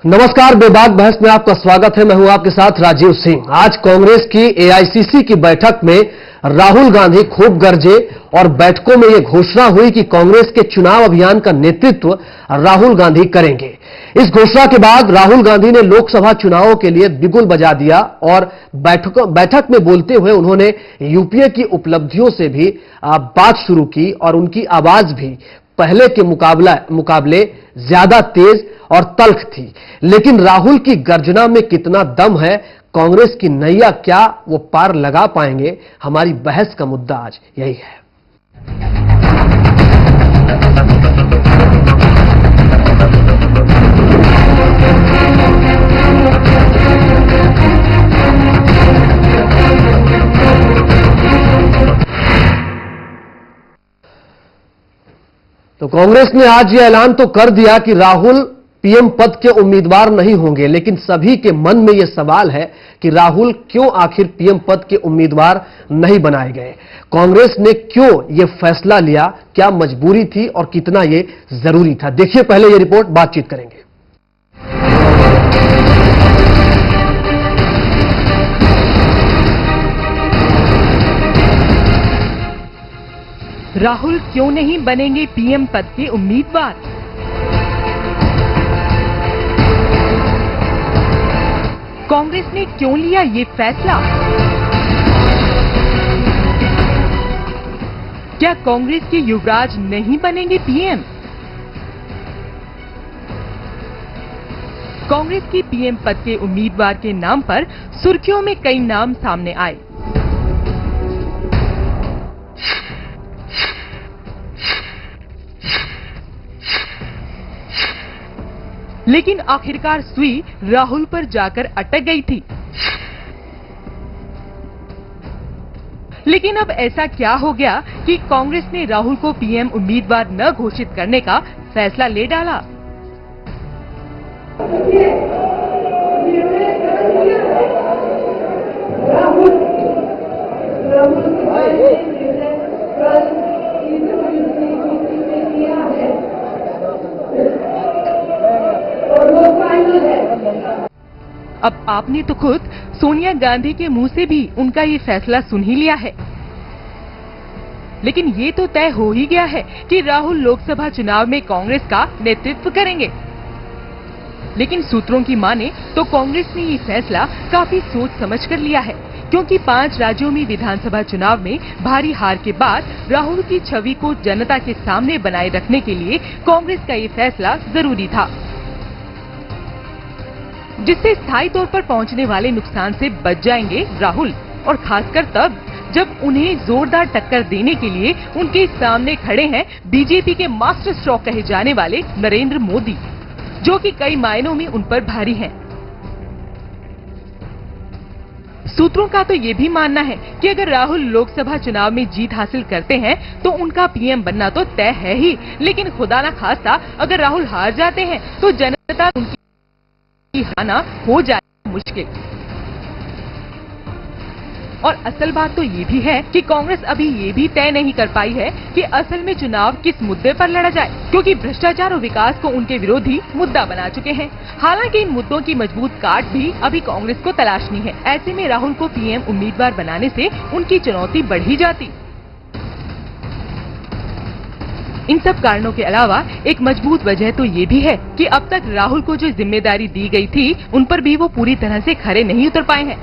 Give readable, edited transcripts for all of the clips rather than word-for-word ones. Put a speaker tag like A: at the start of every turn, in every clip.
A: नमस्कार, बेबाक बहस में आपका स्वागत है। मैं हूं आपके साथ राजीव सिंह। आज कांग्रेस की एआईसीसी की बैठक में राहुल गांधी खूब गरजे और बैठकों में यह घोषणा हुई कि कांग्रेस के चुनाव अभियान का नेतृत्व राहुल गांधी करेंगे। इस घोषणा के बाद राहुल गांधी ने लोकसभा चुनावों के लिए बिगुल बजा दिया और बैठक में बोलते हुए उन्होंने यूपीए की उपलब्धियों से भी बात शुरू की और उनकी आवाज भी पहले के मुकाबले ज्यादा तेज और तल्ख थी। लेकिन राहुल की गर्जना में कितना दम है, कांग्रेस की नैया क्या वो पार लगा पाएंगे? हमारी बहस का मुद्दा आज यही है। तो कांग्रेस ने आज यह ऐलान तो कर दिया कि राहुल पीएम पद के उम्मीदवार नहीं होंगे, लेकिन सभी के मन में यह सवाल है कि राहुल क्यों आखिर पीएम पद के उम्मीदवार नहीं बनाए गए? कांग्रेस ने क्यों यह फैसला लिया? क्या मजबूरी थी और कितना यह जरूरी था? देखिए पहले यह रिपोर्ट, बातचीत करेंगे।
B: राहुल क्यों नहीं बनेंगे पीएम पद के उम्मीदवार? कांग्रेस ने क्यों लिया ये फैसला? क्या कांग्रेस के युवराज नहीं बनेंगे पीएम? कांग्रेस की पीएम पद के उम्मीदवार के नाम पर सुर्खियों में कई नाम सामने आए। लेकिन आखिरकार सुई राहुल पर जाकर अटक गई थी। लेकिन अब ऐसा क्या हो गया कि कांग्रेस ने राहुल को पीएम उम्मीदवार न घोषित करने का फैसला ले डाला? अब आपने तो खुद सोनिया गांधी के मुंह से भी उनका ये फैसला सुन ही लिया है। लेकिन ये तो तय हो ही गया है कि राहुल लोकसभा चुनाव में कांग्रेस का नेतृत्व करेंगे। लेकिन सूत्रों की माने तो कांग्रेस ने ये फैसला काफी सोच समझ कर लिया है, क्योंकि 5 राज्यों में विधानसभा चुनाव में भारी हार के बाद राहुल की छवि को जनता के सामने बनाए रखने के लिए कांग्रेस का ये फैसला जरूरी था, जिससे स्थायी तौर पर पहुंचने वाले नुकसान से बच जाएंगे राहुल। और खासकर तब जब उन्हें जोरदार टक्कर देने के लिए उनके सामने खड़े हैं बीजेपी के मास्टर स्ट्रोक कहे जाने वाले नरेंद्र मोदी, जो कि कई मायनों में उन पर भारी हैं। सूत्रों का तो ये भी मानना है कि अगर राहुल लोकसभा चुनाव में जीत हासिल करते हैं तो उनका पीएम बनना तो तय है ही, लेकिन खुदा ना खास्ता अगर राहुल हार जाते हैं तो जनता उनकी हाना हो जाए मुश्किल। और असल बात तो ये भी है कि कांग्रेस अभी ये भी तय नहीं कर पाई है कि असल में चुनाव किस मुद्दे पर लड़ा जाए, क्योंकि भ्रष्टाचार और विकास को उनके विरोधी मुद्दा बना चुके हैं। हालांकि इन मुद्दों की मजबूत काट भी अभी कांग्रेस को तलाशनी है। ऐसे में राहुल को पीएम उम्मीदवार बनाने से उनकी चुनौती बढ़ ही जाती। इन सब कारणों के अलावा एक मजबूत वजह तो ये भी है कि अब तक राहुल को जो जिम्मेदारी दी गई थी उन पर भी वो पूरी तरह से खरे नहीं उतर पाए हैं।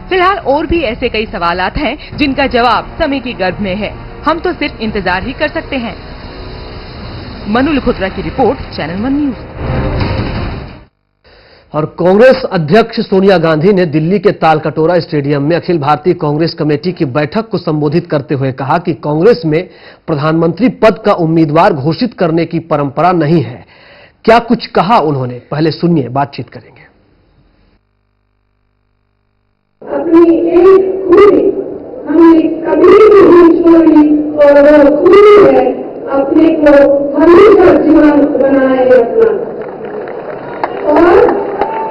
B: फिलहाल और भी ऐसे कई सवालात हैं जिनका जवाब समय की गर्भ में है। हम तो सिर्फ इंतजार ही कर सकते हैं। मनु लखोत्रा की रिपोर्ट, चैनल 1 न्यूज।
A: और कांग्रेस अध्यक्ष सोनिया गांधी ने दिल्ली के तालकटोरा स्टेडियम में अखिल भारतीय कांग्रेस कमेटी की बैठक को संबोधित करते हुए कहा कि कांग्रेस में प्रधानमंत्री पद का उम्मीदवार घोषित करने की परंपरा नहीं है। क्या कुछ कहा उन्होंने, पहले सुनिए, बातचीत करेंगे।
C: अपनी एक खूबी हमने कभी नहीं छोड़ी और वो खूबी है अपने को हमेशा जीवंत बनाए रखना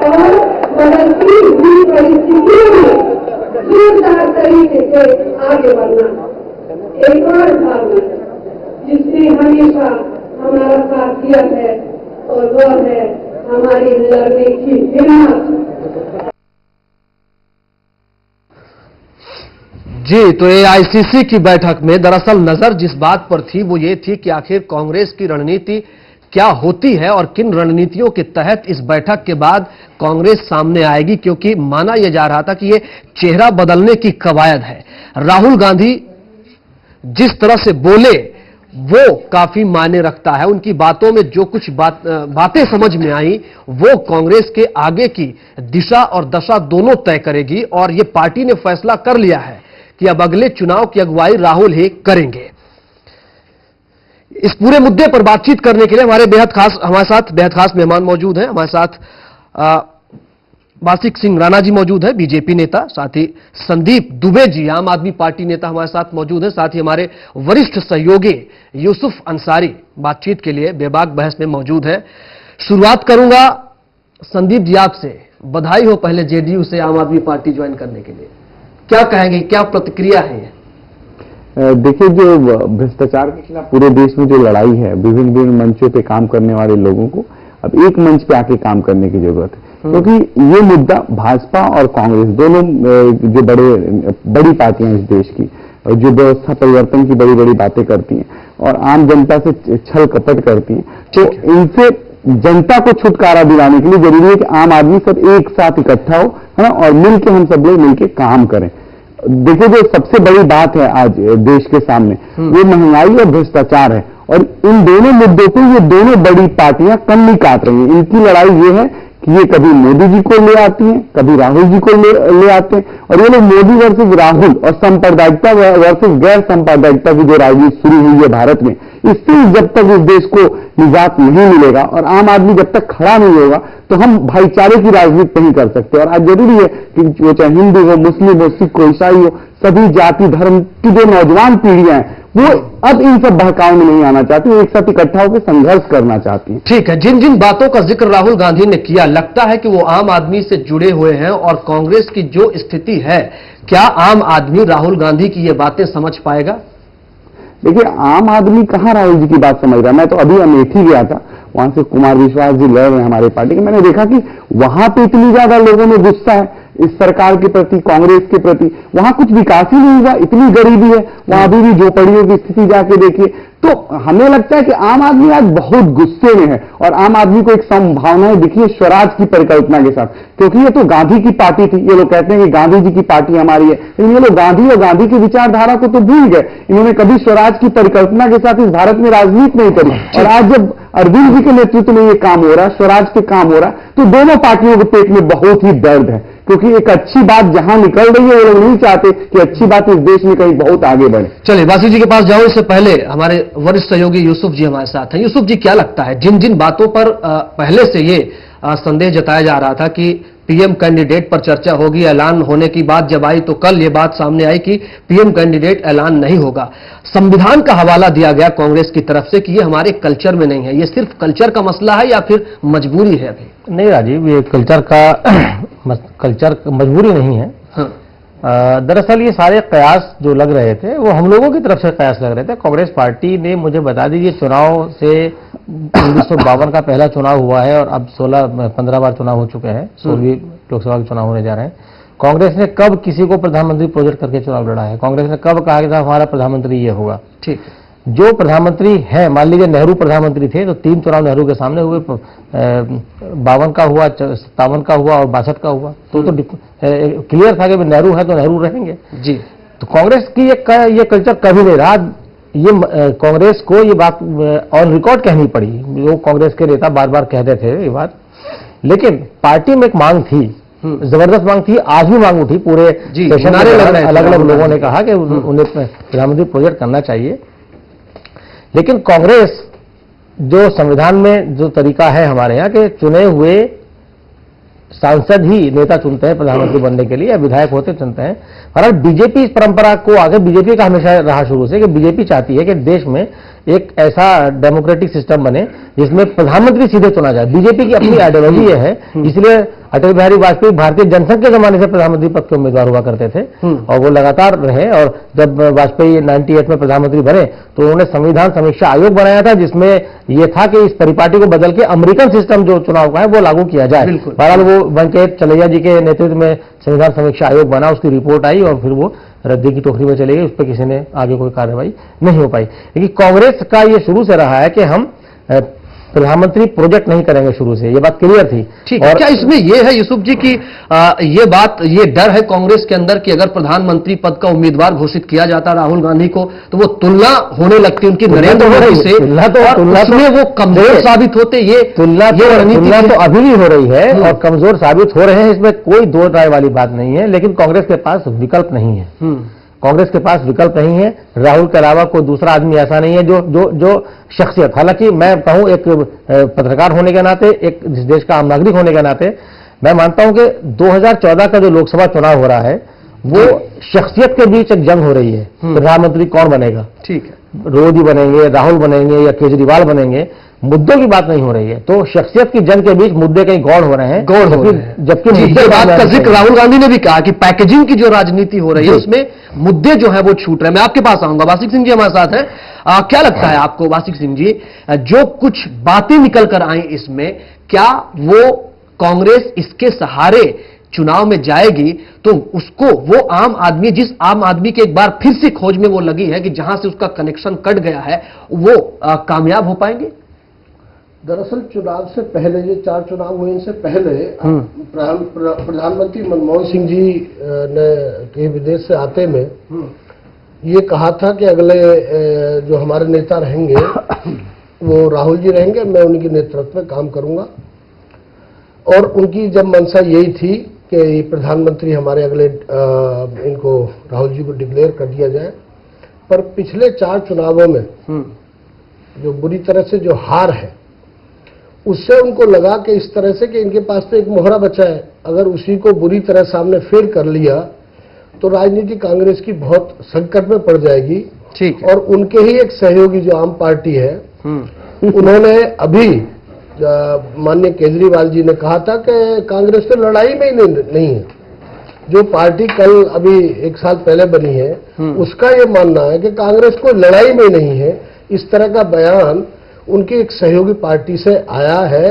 C: और बदलती हुई परिस्थितियों में जोरदार तरीके से आगे बढ़ना। एक और भावना जिसने हमेशा हमारा साथ दिया है और वो है हमारी लड़ने की हिम्मत।
A: जी, तो एआईसीसी की बैठक में दरअसल नजर जिस बात पर थी वो ये थी कि आखिर कांग्रेस की रणनीति क्या होती है और किन रणनीतियों के तहत इस बैठक के बाद कांग्रेस सामने आएगी, क्योंकि माना यह जा रहा था कि ये चेहरा बदलने की कवायद है। राहुल गांधी जिस तरह से बोले वो काफी मायने रखता है। उनकी बातों में जो कुछ बातें समझ में आई वो कांग्रेस के आगे की दिशा और दशा दोनों तय करेगी, और ये पार्टी ने फैसला कर लिया है कि अब अगले चुनाव की अगुवाई राहुल ही करेंगे। इस पूरे मुद्दे पर बातचीत करने के लिए हमारे साथ बेहद खास मेहमान मौजूद हैं। हमारे साथ बासिक सिंह राणा जी मौजूद है, बीजेपी नेता, साथ ही संदीप दुबे जी आम आदमी पार्टी नेता हमारे साथ मौजूद है, साथ ही हमारे वरिष्ठ सहयोगी यूसुफ अंसारी बातचीत के लिए बेबाक बहस में मौजूद है। शुरुआत करूंगा संदीप जी आपसे। बधाई हो पहले जेडीयू से आम आदमी पार्टी ज्वाइन करने के लिए, क्या कहेंगे, क्या प्रतिक्रिया है?
D: देखिए, जो भ्रष्टाचार के खिलाफ पूरे देश में जो लड़ाई है, विभिन्न विभिन्न मंचों पे काम करने वाले लोगों को अब एक मंच पे आके काम करने की जरूरत है, क्योंकि ये मुद्दा भाजपा और कांग्रेस दोनों जो बड़ी पार्टियां इस देश की, जो व्यवस्था परिवर्तन की बड़ी बड़ी बातें करती हैं और आम जनता से छल कपट करती हैं, तो इनसे जनता को छुटकारा दिलाने के लिए जरूरी है कि आम आदमी सब एक साथ इकट्ठा हो, है ना, और मिलकर हम सब लोग मिलकर काम करें। देखिए, जो सबसे बड़ी बात है आज देश के सामने वो महंगाई और भ्रष्टाचार है, और इन दोनों मुद्दों को ये दोनों बड़ी पार्टियां कम नहीं काट रही हैं। इनकी लड़ाई ये है कि ये कभी मोदी जी को ले आती हैं, कभी राहुल जी को ले आते हैं, और ये लोग मोदी वर्सेस राहुल और सांप्रदायिकता वर्सेस गैर सांप्रदायिकता की जो राजनीति शुरू हुई है भारत में, इससे जब तक इस देश को निजात नहीं मिलेगा और आम आदमी जब तक खड़ा नहीं होगा तो हम भाईचारे की राजनीति नहीं कर सकते। और आज जरूरी है कि वो चाहे हिंदू हो, मुस्लिम हो, सिख हो, ईसाई हो, सभी जाति धर्म की जो नौजवान पीढ़ियां हैं वो अब इन सब बहकाव में नहीं आना चाहती, एक साथ इकट्ठा होकर संघर्ष करना चाहती है।
A: ठीक है, जिन जिन बातों का जिक्र राहुल गांधी ने किया, लगता है कि वो आम आदमी से जुड़े हुए हैं, और कांग्रेस की जो स्थिति है, क्या आम आदमी राहुल गांधी की ये बातें समझ पाएगा?
D: देखिए, आम आदमी कहां राहुल जी की बात समझ रहा है। मैं तो अभी अमेठी गया था, वहां से कुमार विश्वास जी लड़ रहे हैं हमारे पार्टी के, मैंने देखा कि वहां पे इतनी ज्यादा लोगों में गुस्सा है इस सरकार के प्रति, कांग्रेस के प्रति। वहां कुछ विकास ही नहीं हुआ, इतनी गरीबी है, वहां अभी भी झोपड़ियों की स्थिति जाके देखिए। तो हमें लगता है कि आम आदमी आज बहुत गुस्से में है, और आम आदमी को एक संभावनाएं दिखी है स्वराज की परिकल्पना के साथ, क्योंकि ये तो गांधी की पार्टी थी। ये लोग कहते हैं कि गांधी जी की पार्टी हमारी है, लेकिन ये लोग गांधी और गांधी की विचारधारा को तो भूल गए। इन्होंने कभी स्वराज की परिकल्पना के साथ इस भारत में राजनीति नहीं करी, और आज जब अरविंद जी के नेतृत्व में ये काम हो रहा है, स्वराज पे काम हो रहा है, तो दोनों पार्टियों के पेट में बहुत ही दर्द है, क्योंकि एक अच्छी बात जहां निकल रही है वो लोग नहीं चाहते कि अच्छी बात इस देश में कहीं बहुत आगे बढ़े।
A: चलिए बासिक जी के पास जाओ, इससे पहले हमारे वरिष्ठ सहयोगी यूसुफ जी हमारे साथ हैं। यूसुफ जी, क्या लगता है, जिन जिन बातों पर पहले से ये संदेह जताया जा रहा था कि पीएम कैंडिडेट पर चर्चा होगी, ऐलान होने की बात जब आई तो कल ये बात सामने आई कि पीएम कैंडिडेट ऐलान नहीं होगा, संविधान का हवाला दिया गया कांग्रेस की तरफ से कि ये हमारे कल्चर में नहीं है, ये सिर्फ कल्चर का मसला है या फिर मजबूरी है? अभी
E: नहीं राजीव, ये कल्चर मजबूरी नहीं है।
A: हाँ।
E: दरअसल ये सारे कयास जो लग रहे थे वो हम लोगों की तरफ से कयास लग रहे थे। कांग्रेस पार्टी ने, मुझे बता दीजिए, चुनाव से 1952 का पहला चुनाव हुआ है और अब 15 बार चुनाव हो चुके हैं, 16वीं लोकसभा के चुनाव होने जा रहे हैं। कांग्रेस ने कब किसी को प्रधानमंत्री प्रोजेक्ट करके चुनाव लड़ा है? कांग्रेस ने कब कहा कि हमारा प्रधानमंत्री ये होगा? ठीक है, जो प्रधानमंत्री है, मान लीजिए नेहरू प्रधानमंत्री थे तो 3 चुनाव नेहरू के सामने हुए, 52 का हुआ, 57 का हुआ और 62 का हुआ, तो क्लियर था कि नेहरू है तो नेहरू रहेंगे जी। तो कांग्रेस की ये कल्चर कभी नहीं रहा। ये कांग्रेस को ये बात ऑन रिकॉर्ड कहनी पड़ी, जो कांग्रेस के नेता बार बार कहते थे ये बात, लेकिन पार्टी में एक मांग थी, जबरदस्त मांग थी, आज भी मांग उठी पूरे सेशन में, अलग अलग लोगों ने कहा कि उन्हें प्रधानमंत्री प्रोजेक्ट करना चाहिए। लेकिन कांग्रेस जो संविधान में जो तरीका है हमारे यहाँ के चुने हुए सांसद ही नेता चुनते हैं प्रधानमंत्री बनने के लिए, या विधायक होते चुनते हैं। और बीजेपी इस परंपरा को आगे, बीजेपी का हमेशा रहा शुरू से कि बीजेपी चाहती है कि देश में एक ऐसा डेमोक्रेटिक सिस्टम बने जिसमें प्रधानमंत्री सीधे चुना जाए। बीजेपी की अपनी आइडियोलॉजी ये है, इसलिए अटल बिहारी वाजपेयी भारतीय जनसंघ के जमाने से प्रधानमंत्री पद के उम्मीदवार हुआ करते थे और वो लगातार रहे। और जब वाजपेयी 98 में प्रधानमंत्री बने तो उन्होंने संविधान समीक्षा आयोग बनाया था, जिसमें यह था कि इस परिपाटी को बदल के अमेरिकन सिस्टम जो चुनाव का है वो लागू किया जाए। बहरहाल वो वेंकट चलैया जी के नेतृत्व में संविधान समीक्षा आयोग बना, उसकी रिपोर्ट आई और फिर वो रद्दी की टोकरी में चली गई। उस पर किसी ने आगे कोई कार्रवाई नहीं हो पाई। लेकिन कांग्रेस का ये शुरू से रहा है कि हम प्रधानमंत्री प्रोजेक्ट नहीं करेंगे, शुरू से ये बात क्लियर थी।
A: ठीक है, क्या इसमें ये है यूसुफ जी की ये डर है कांग्रेस के अंदर कि अगर प्रधानमंत्री पद का उम्मीदवार घोषित किया जाता राहुल गांधी को तो वो तुलना होने लगती उनकी नरेंद्र मोदी से, उसमें वो कमजोर साबित होते। ये तुलना
E: तो अभी भी हो रही है और कमजोर साबित हो रहे हैं, इसमें कोई दो राय वाली बात नहीं है। लेकिन कांग्रेस के पास विकल्प नहीं है, कांग्रेस के पास विकल्प नहीं है। राहुल के अलावा कोई दूसरा आदमी ऐसा नहीं है जो शख्सियत, हालांकि मैं कहूं एक पत्रकार होने के नाते, एक देश का आम नागरिक होने के नाते, मैं मानता हूं कि 2014 का जो लोकसभा चुनाव हो रहा है वो शख्सियत के बीच एक जंग हो रही है। प्रधानमंत्री कौन बनेगा,
A: ठीक है,
E: मोदी बनेंगे, राहुल बनेंगे या केजरीवाल बनेंगे, मुद्दों की बात नहीं हो रही है। तो शख्सियत की जंग के बीच मुद्दे कहीं गौड़ हो रहे हैं, जबकि
A: मुद्दे बात का जिक्र राहुल गांधी ने भी कहा कि पैकेजिंग की जो राजनीति हो रही है उसमें मुद्दे जो है वो छूट रहे हैं। मैं आपके पास आऊंगा, वासिक सिंह जी हमारे साथ हैं। क्या लगता है आपको वासिक सिंह जी, जो कुछ बातें निकल कर आई इसमें, क्या वो कांग्रेस इसके सहारे चुनाव में जाएगी तो उसको वो आम आदमी, जिस आम आदमी के एक बार फिर से खोज में वो लगी है कि जहां से उसका कनेक्शन कट गया है, वो कामयाब हो पाएंगे?
F: दरअसल चुनाव से पहले, जो 4 चुनाव हुए इनसे पहले प्रधानमंत्री मनमोहन सिंह जी ने के विदेश से आते में ये कहा था कि अगले जो हमारे नेता रहेंगे वो राहुल जी रहेंगे, मैं उनके नेतृत्व में काम करूंगा। और उनकी जब मंशा यही थी कि प्रधानमंत्री हमारे अगले इनको राहुल जी को डिक्लेयर कर दिया जाए। पर पिछले 4 चुनावों में जो बुरी तरह से जो हार है, उससे उनको लगा कि इस तरह से कि इनके पास तो एक मोहरा बचा है, अगर उसी को बुरी तरह सामने फेल कर लिया तो राजनीति कांग्रेस की बहुत संकट में पड़ जाएगी।
A: ठीक है।
F: और उनके ही एक सहयोगी जो आम पार्टी है, उन्होंने अभी माननीय केजरीवाल जी ने कहा था कि कांग्रेस तो लड़ाई में ही नहीं है। जो पार्टी कल अभी 1 साल पहले बनी है, उसका ये मानना है कि कांग्रेस को लड़ाई में नहीं है। इस तरह का बयान उनकी एक सहयोगी पार्टी से आया है।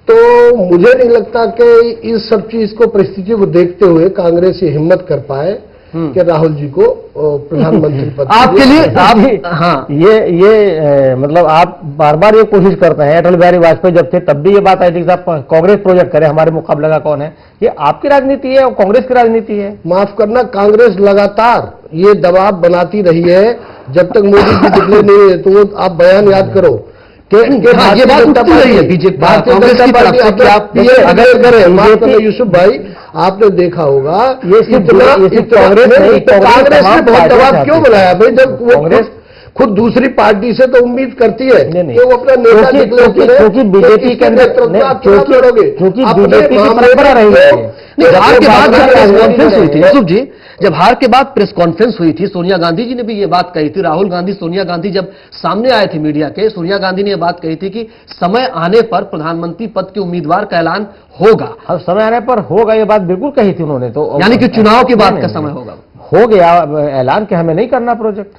F: तो मुझे नहीं लगता कि इस सब चीज को, परिस्थिति को देखते हुए कांग्रेस ये हिम्मत कर पाए कि राहुल जी को प्रधानमंत्री पद
A: आपके लिए आप,
E: हाँ, ये मतलब आप बार बार ये कोशिश करते हैं। अटल बिहारी वाजपेयी जब थे तब भी ये बात आई थी कि साहब कांग्रेस प्रोजेक्ट करे, हमारे मुकाबले का कौन है। ये आपकी राजनीति है और कांग्रेस की राजनीति है।
F: माफ करना, कांग्रेस लगातार ये दबाव बनाती रही है जब तक मोदी जी निकले नहीं है। तो आप बयान याद करो कि
A: ये बात उठती रही है बीजेपी कांग्रेस की तरफ से कि आप
F: अगर करें, माफ करना यूसुफ भाई, आपने देखा होगा ये कांग्रेस ने बहुत दबाव क्यों बनाया भाई, जब वो खुद दूसरी पार्टी से तो उम्मीद करती है कि वो अपना नेता डिक्लेयर करे,
E: क्योंकि बीजेपी के अंदर क्योंकि बीजेपी की परंपरा रही है।
A: हार के बाद जब प्रेस कॉन्फ्रेंस हुई थी यूसुफ जी, जब हार के बाद प्रेस कॉन्फ्रेंस हुई थी, सोनिया गांधी जी ने भी ये बात कही थी। राहुल गांधी, सोनिया गांधी जब सामने आए थे मीडिया के, सोनिया गांधी ने यह बात कही थी कि समय आने पर प्रधानमंत्री पद के उम्मीदवार का ऐलान होगा।
E: अब समय आने पर होगा, ये बात बिल्कुल कही थी उन्होंने। तो
A: यानी कि चुनाव के बाद का समय होगा,
E: हो गया ऐलान कि हमें नहीं करना प्रोजेक्ट,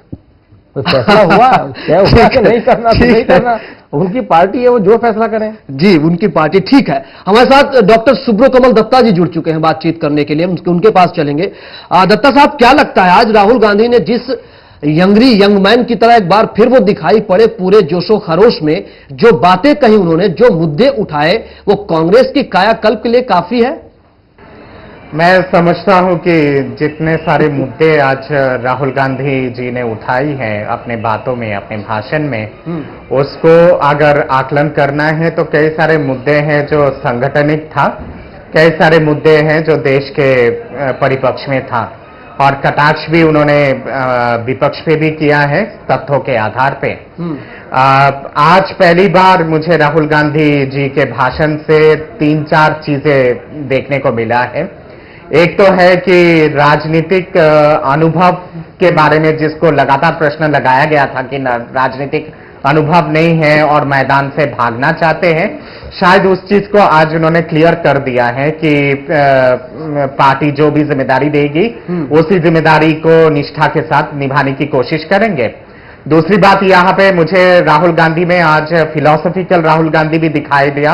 E: फैसला हुआ क्या हुआ कि नहीं करना तो नहीं करना, उनकी पार्टी है, वो जो फैसला करें।
A: जी, उनकी पार्टी। ठीक है, हमारे साथ डॉक्टर सुब्रकमल दत्ता जी जुड़ चुके हैं बातचीत करने के लिए, उनके पास चलेंगे। दत्ता साहब, क्या लगता है आज राहुल गांधी ने जिस यंग मैन की तरह एक बार फिर वो दिखाई पड़े पूरे जोशो खरोश में, जो बातें कही उन्होंने, जो मुद्दे उठाए, वो कांग्रेस की कायाकल्प के लिए काफी है?
G: मैं समझता हूं कि जितने सारे मुद्दे आज राहुल गांधी जी ने उठाई हैं अपने बातों में, अपने भाषण में, उसको अगर आकलन करना है तो कई सारे मुद्दे हैं जो संगठनिक था, कई सारे मुद्दे हैं जो देश के परिपक्ष में था, और कटाक्ष भी उन्होंने विपक्ष पे भी किया है तथ्यों के आधार पे। आज पहली बार मुझे राहुल गांधी जी के भाषण से 3-4 चीजें देखने को मिला है। एक तो है कि राजनीतिक अनुभव के बारे में, जिसको लगातार प्रश्न लगाया गया था कि राजनीतिक अनुभव नहीं है और मैदान से भागना चाहते हैं। शायद उस चीज को आज उन्होंने क्लियर कर दिया है कि पार्टी जो भी जिम्मेदारी देगी उसी जिम्मेदारी को निष्ठा के साथ निभाने की कोशिश करेंगे। दूसरी बात यहाँ पे मुझे राहुल गांधी में आज फिलोसॉफिकल राहुल गांधी भी दिखाई दिया,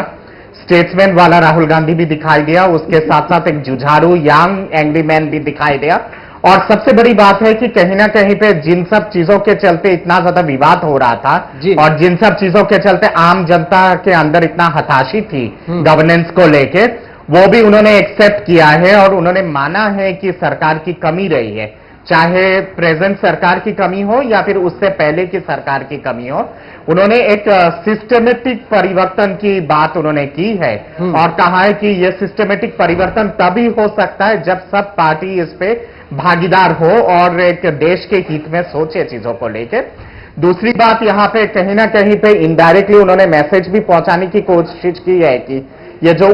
G: स्टेट्समैन वाला राहुल गांधी भी दिखाई दिया, उसके साथ साथ एक जुझारू यंग एंग्री मैन भी दिखाई दिया। और सबसे बड़ी बात है कि कहीं ना कहीं पे जिन सब चीजों के चलते इतना ज्यादा विवाद हो रहा था और जिन सब चीजों के चलते आम जनता के अंदर इतना हताशी थी गवर्नेंस को लेके, वो भी उन्होंने एक्सेप्ट किया है और उन्होंने माना है कि सरकार की कमी रही है, चाहे प्रेजेंट सरकार की कमी हो या फिर उससे पहले की सरकार की कमी हो। उन्होंने एक सिस्टमेटिक परिवर्तन की बात उन्होंने की है और कहा है कि यह सिस्टमेटिक परिवर्तन तभी हो सकता है जब सब पार्टी इस पे भागीदार हो और एक देश के हित में सोचे चीजों को लेकर। दूसरी बात यहाँ पे कहीं ना कहीं पे इनडायरेक्टली उन्होंने मैसेज भी पहुंचाने की कोशिश की है कि ये जो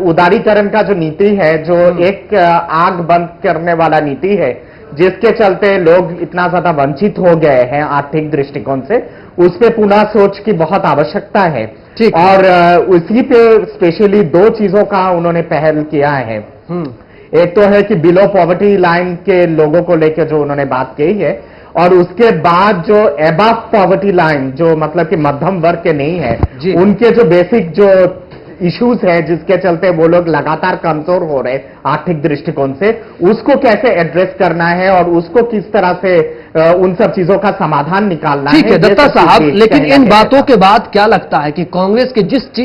G: उदारीकरण का जो नीति है, जो एक आग बंद करने वाला नीति है, जिसके चलते लोग इतना ज्यादा वंचित हो गए हैं आर्थिक दृष्टिकोण से, उस पे पुनः सोच की बहुत आवश्यकता है। और उसी पे स्पेशली दो चीजों का उन्होंने पहल किया है। एक तो है कि बिलो पॉवर्टी लाइन के लोगों को लेकर जो उन्होंने बात की है, और उसके बाद जो एबव पॉवर्टी लाइन, जो मतलब कि मध्यम वर्ग के नहीं है, उनके जो बेसिक जो इश्यूज है जिसके चलते वो लोग लगातार कमजोर हो रहे आर्थिक दृष्टिकोण से, उसको कैसे एड्रेस करना है और उसको किस तरह से उन सब चीजों का समाधान निकालना है।
A: ठीक है दत्ता साहब, लेकिन इन बातों के बाद क्या लगता है कि कांग्रेस के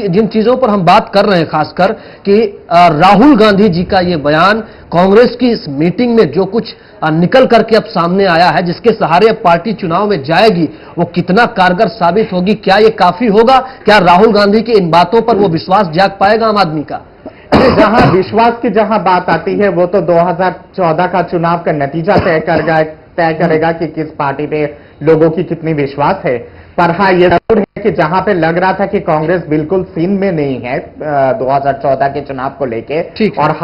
A: जिन चीजों पर हम बात कर रहे हैं, खासकर कि राहुल गांधी जी का ये बयान, कांग्रेस की इस मीटिंग में जो कुछ निकल करके अब सामने आया है, जिसके सहारे अब पार्टी चुनाव में जाएगी, वो कितना कारगर साबित होगी? क्या ये काफी होगा? क्या राहुल गांधी की इन बातों पर वो विश्वास जाग पाएगा आम आदमी का?
G: जहां विश्वास की जहां बात आती है, वो तो 2014 का चुनाव का नतीजा तय करेगा कि किस पार्टी पे लोगों की कितनी विश्वास है। पर हाँ, ये जरूर है कि जहां पे लग रहा था कि कांग्रेस बिल्कुल सीन में नहीं है 2014 के चुनाव को लेके, और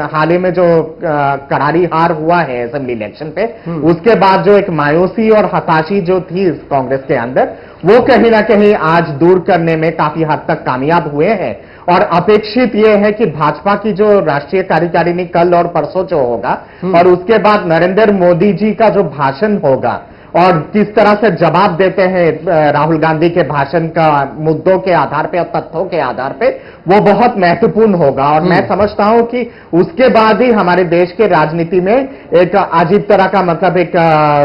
G: हाल ही में जो करारी हार हुआ है असेंबली इलेक्शन पे, उसके बाद जो एक मायूसी और हताशी जो थी कांग्रेस के अंदर, वो कहीं ना कहीं आज दूर करने में काफी हद तक कामयाब हुए हैं। और अपेक्षित ये है कि भाजपा की जो राष्ट्रीय कार्यकारिणी कल और परसों जो होगा, और उसके बाद नरेंद्र मोदी जी का जो भाषण होगा और किस तरह से जवाब देते हैं राहुल गांधी के भाषण का मुद्दों के आधार पे और तथ्यों के आधार पे, वो बहुत महत्वपूर्ण होगा। और मैं समझता हूं कि उसके बाद ही हमारे देश के राजनीति में एक अजीब तरह का मतलब एक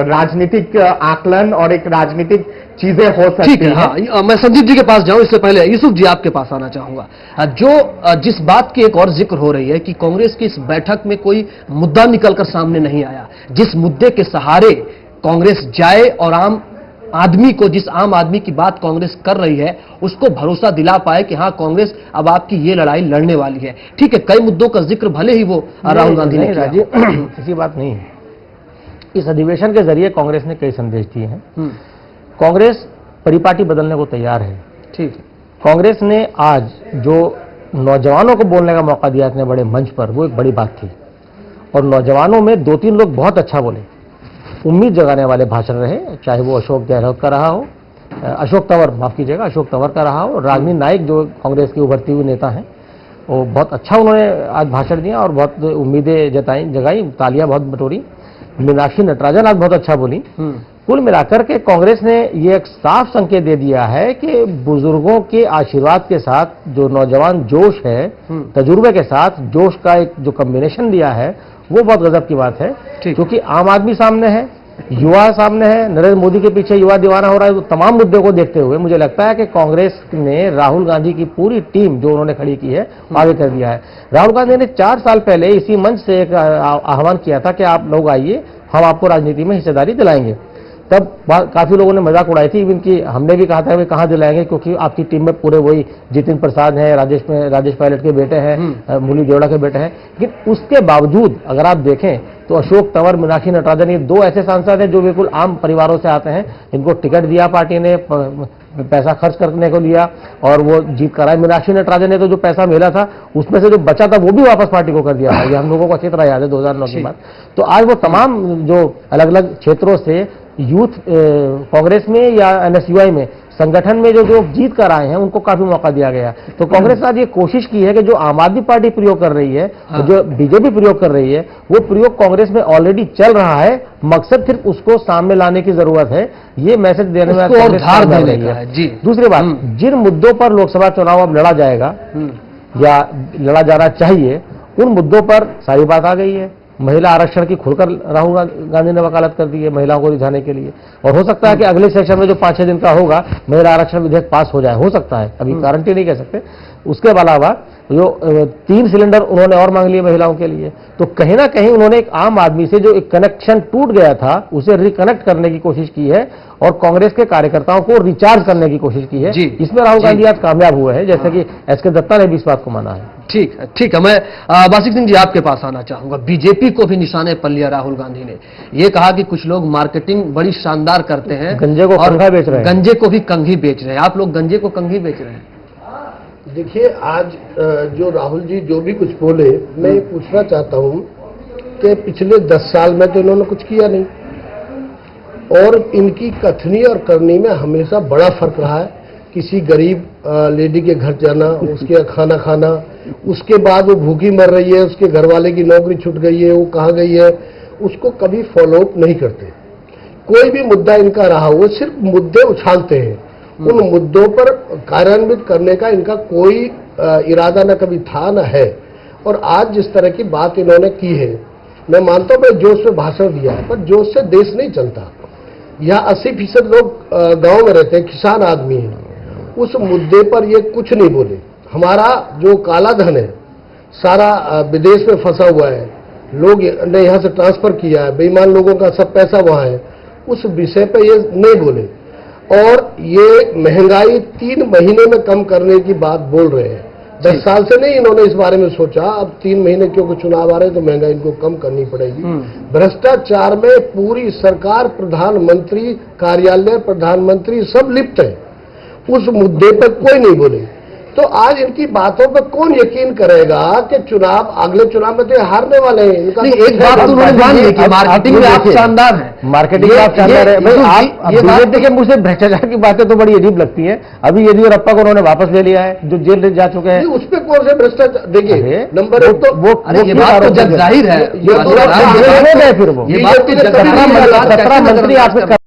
G: राजनीतिक आकलन और एक राजनीतिक चीजें हो सकती
A: है। हाँ, मैं संदीप जी के पास जाऊं इससे पहले यूसुफ जी आपके पास आना चाहूंगा। जिस बात की एक और जिक्र हो रही है कि कांग्रेस की इस बैठक में कोई मुद्दा निकलकर सामने नहीं आया, जिस मुद्दे के सहारे कांग्रेस जाए और आम आदमी को, जिस आम आदमी की बात कांग्रेस कर रही है, उसको भरोसा दिला पाए कि हाँ कांग्रेस अब आपकी ये लड़ाई लड़ने वाली है। ठीक है, कई मुद्दों का जिक्र भले ही वो राहुल गांधी ने किया,
E: ऐसी बात नहीं है। इस अधिवेशन के जरिए कांग्रेस ने कई संदेश दिए हैं। कांग्रेस परिपाटी बदलने को तैयार है। ठीक है, कांग्रेस ने आज जो नौजवानों को बोलने का मौका दिया इतने बड़े मंच पर, वो एक बड़ी बात थी। और नौजवानों में 2-3 लोग बहुत अच्छा बोले, उम्मीद जगाने वाले भाषण रहे, चाहे वो अशोक गहलोत का रहा हो, अशोक तंवर का रहा हो, रागिनी नाइक जो कांग्रेस की उभरती हुई नेता हैं, वो बहुत अच्छा उन्होंने आज भाषण दिया और बहुत उम्मीदें जगाई, तालियां बहुत बटोरी। मीनाक्षी नटराजन आज बहुत अच्छा बोली। कुल मिलाकर के कांग्रेस ने ये एक साफ संकेत दे दिया है कि बुजुर्गों के आशीर्वाद के साथ जो नौजवान जोश है, तजुर्बे के साथ जोश का एक जो कॉम्बिनेशन दिया है, वो बहुत गजब की बात है। क्योंकि आम आदमी सामने है, युवा सामने है, नरेंद्र मोदी के पीछे युवा दीवाना हो रहा है। तो तमाम मुद्दों को देखते हुए मुझे लगता है कि कांग्रेस ने राहुल गांधी की पूरी टीम जो उन्होंने खड़ी की है, आगे कर दिया है। राहुल गांधी ने 4 साल पहले इसी मंच से एक आह्वान किया था कि आप लोग आइए, हम आपको राजनीति में हिस्सेदारी दिलाएंगे। तब काफी लोगों ने मजाक उड़ाई थी, इवन की हमने भी कहा था कि कहां दिलाएंगे, क्योंकि आपकी टीम में पूरे वही जितिन प्रसाद हैं, राजेश पायलट के बेटे हैं, मुरली देवड़ा के बेटे हैं। लेकिन उसके बावजूद अगर आप देखें तो अशोक तंवर, मीनाक्षी नटराजन, ये दो ऐसे सांसद हैं जो बिल्कुल आम परिवारों से आते हैं, इनको टिकट दिया पार्टी ने, पैसा खर्च करने को लिया और वो जीत कराए। मीनाक्षी नटराजन ने तो जो पैसा मिला था उसमें से जो बचा था वो भी वापस पार्टी को कर दिया था, ये हम लोगों को अच्छी तरह याद है 2009 के बाद। तो आज वो तमाम जो अलग अलग क्षेत्रों से यूथ कांग्रेस में या एनएसयूआई में संगठन में जो जीत कर आए हैं उनको काफी मौका दिया गया। तो कांग्रेस ने आज ये कोशिश की है कि जो आम आदमी पार्टी प्रयोग कर रही है, जो बीजेपी प्रयोग कर रही है, वो प्रयोग कांग्रेस में ऑलरेडी चल रहा है, मकसद सिर्फ उसको सामने लाने की जरूरत है, ये मैसेज देने में कांग्रेस धार देने का है। जी दूसरी बात, जिन मुद्दों पर लोकसभा चुनाव अब लड़ा जाएगा या लड़ा जाना चाहिए, उन मुद्दों पर सारी बात आ गई है। महिला आरक्षण की खुलकर राहुल गांधी ने वकालत कर दी है महिलाओं को रिझाने के लिए, और हो सकता है कि अगले सेशन में जो 5-6 दिन का होगा महिला आरक्षण विधेयक पास हो जाए, हो सकता है, अभी गारंटी नहीं कह सकते। उसके अलावा जो 3 सिलेंडर उन्होंने और मांग लिए महिलाओं के लिए, तो कहीं ना कहीं उन्होंने एक आम आदमी से जो एक कनेक्शन टूट गया था उसे रिकनेक्ट करने की कोशिश की है और कांग्रेस के कार्यकर्ताओं को रिचार्ज करने की कोशिश की है। इसमें राहुल गांधी आज कामयाब हुए हैं, जैसे कि एसके दत्ता ने भी इस बात को माना है।
A: ठीक है, मैं बासिक सिंह जी आपके पास आना चाहूंगा। बीजेपी को भी निशाने पर लिया राहुल गांधी ने, ये कहा कि कुछ लोग मार्केटिंग बड़ी शानदार करते हैं,
E: गंजे को कंघा बेच रहे हैं,
A: गंजे को भी कंघी बेच रहे हैं। आप लोग गंजे को कंघी बेच रहे हैं।
F: देखिए, आज जो राहुल जी जो भी कुछ बोले, मैं ये पूछना चाहता हूं कि पिछले 10 साल में तो इन्होंने कुछ किया नहीं, और इनकी कथनी और करनी में हमेशा बड़ा फर्क रहा है। किसी गरीब लेडी के घर जाना, उसके यहाँ खाना खाना, उसके बाद वो भूखी मर रही है, उसके घर वाले की नौकरी छूट गई है, वो कहाँ गई है, उसको कभी फॉलो अप नहीं करते। कोई भी मुद्दा इनका रहा, वो सिर्फ मुद्दे उछालते हैं, उन मुद्दों पर कार्यान्वित करने का इनका कोई इरादा न कभी था न है। और आज जिस तरह की बात इन्होंने की है, मैं मानता हूँ भाई जोश में भाषण दिया है, पर जोश से देश नहीं चलता। यहाँ 80% लोग गांव में रहते हैं, किसान आदमी हैं, उस मुद्दे पर ये कुछ नहीं बोले। हमारा जो काला धन है सारा विदेश में फंसा हुआ है, लोग ने यहाँ से ट्रांसफर किया है, बेईमान लोगों का सब पैसा वहाँ है, उस विषय पे ये नहीं बोले। और ये महंगाई 3 महीने में कम करने की बात बोल रहे हैं। 10 साल से नहीं इन्होंने इस बारे में सोचा, अब 3 महीने क्योंकि चुनाव आ रहे हैं तो महंगाई इनको कम करनी पड़ेगी। भ्रष्टाचार में पूरी सरकार, प्रधानमंत्री कार्यालय, प्रधानमंत्री सब लिप्त है, उस मुद्दे पर कोई नहीं बोले। तो आज इनकी बातों पर कौन यकीन करेगा कि चुनाव, अगले चुनाव में तो हारने वाले हैं। इनका
A: एक बात तो उन्होंने मान ली कि मार्केटिंग में आप शानदार हैं,
E: मार्केटिंग में आप शानदार है। भाई आप ये बीजेपी के मुझे भ्रष्टाचार की बातें तो बड़ी अजीब लगती हैं। अभी येदियुरप्पा को उन्होंने वापस ले लिया है, जो जेल जा चुके हैं,
F: उस पर कौन से भ्रष्टाचार। देखिए, नंबर 1 तो
A: वो बात तो जग जाहिर है,
E: फिर वो 17 मंत्री आपके